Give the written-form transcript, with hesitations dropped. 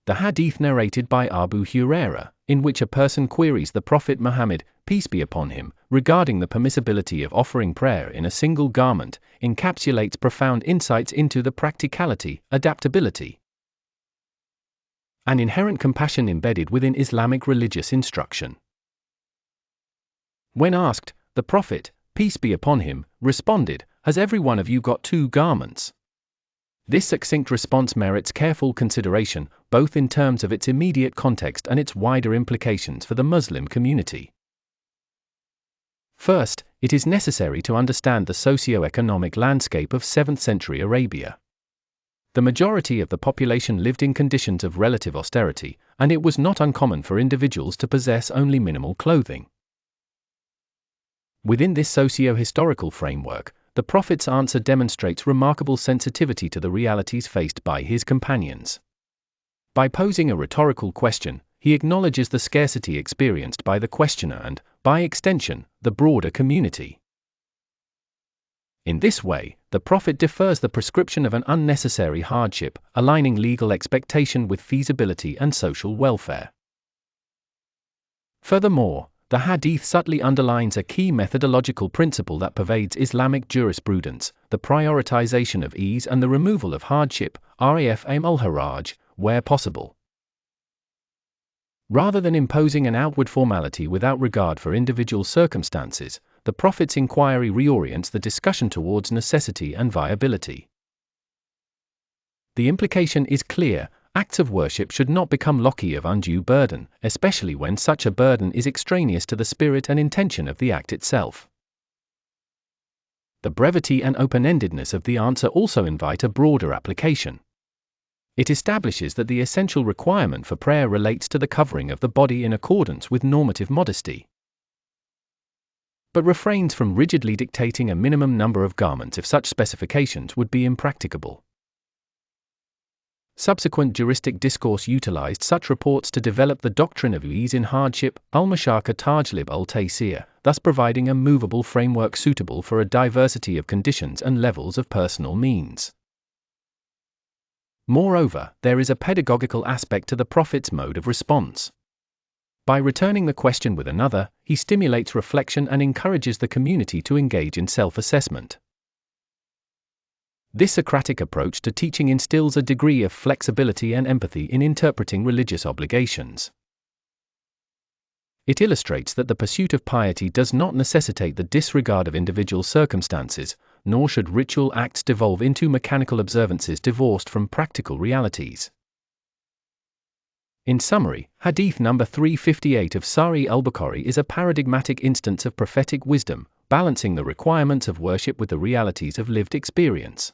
The hadith narrated by Abu Huraira, in which a person queries the Prophet Muhammad, peace be upon him, regarding the permissibility of offering prayer in a single garment, encapsulates profound insights into the practicality, adaptability, and inherent compassion embedded within Islamic religious instruction. When asked, the Prophet, peace be upon him, responded, "Has every one of you got 2 garments?" This succinct response merits careful consideration, both in terms of its immediate context and its wider implications for the Muslim community. First, it is necessary to understand the socio-economic landscape of 7th century Arabia. The majority of the population lived in conditions of relative austerity, and it was not uncommon for individuals to possess only minimal clothing. Within this socio-historical framework, the Prophet's answer demonstrates remarkable sensitivity to the realities faced by his companions. By posing a rhetorical question, he acknowledges the scarcity experienced by the questioner and, by extension, the broader community. In this way, the Prophet defers the prescription of an unnecessary hardship, aligning legal expectation with feasibility and social welfare. Furthermore, the hadith subtly underlines a key methodological principle that pervades Islamic jurisprudence: the prioritization of ease and the removal of hardship, raf al-haraj, where possible. Rather than imposing an outward formality without regard for individual circumstances, the Prophet's inquiry reorients the discussion towards necessity and viability. The implication is clear: acts of worship should not become loci of undue burden, especially when such a burden is extraneous to the spirit and intention of the act itself. The brevity and open-endedness of the answer also invite a broader application. It establishes that the essential requirement for prayer relates to the covering of the body in accordance with normative modesty, but refrains from rigidly dictating a minimum number of garments if such specifications would be impracticable. Subsequent juristic discourse utilized such reports to develop the doctrine of ease in hardship, al-mashaka tajlib al-taysir, thus providing a movable framework suitable for a diversity of conditions and levels of personal means. Moreover, there is a pedagogical aspect to the Prophet's mode of response. By returning the question with another, he stimulates reflection and encourages the community to engage in self-assessment. This Socratic approach to teaching instills a degree of flexibility and empathy in interpreting religious obligations. It illustrates that the pursuit of piety does not necessitate the disregard of individual circumstances, nor should ritual acts devolve into mechanical observances divorced from practical realities. In summary, Hadith number 358 of Sahih al-Bukhari is a paradigmatic instance of prophetic wisdom, balancing the requirements of worship with the realities of lived experience.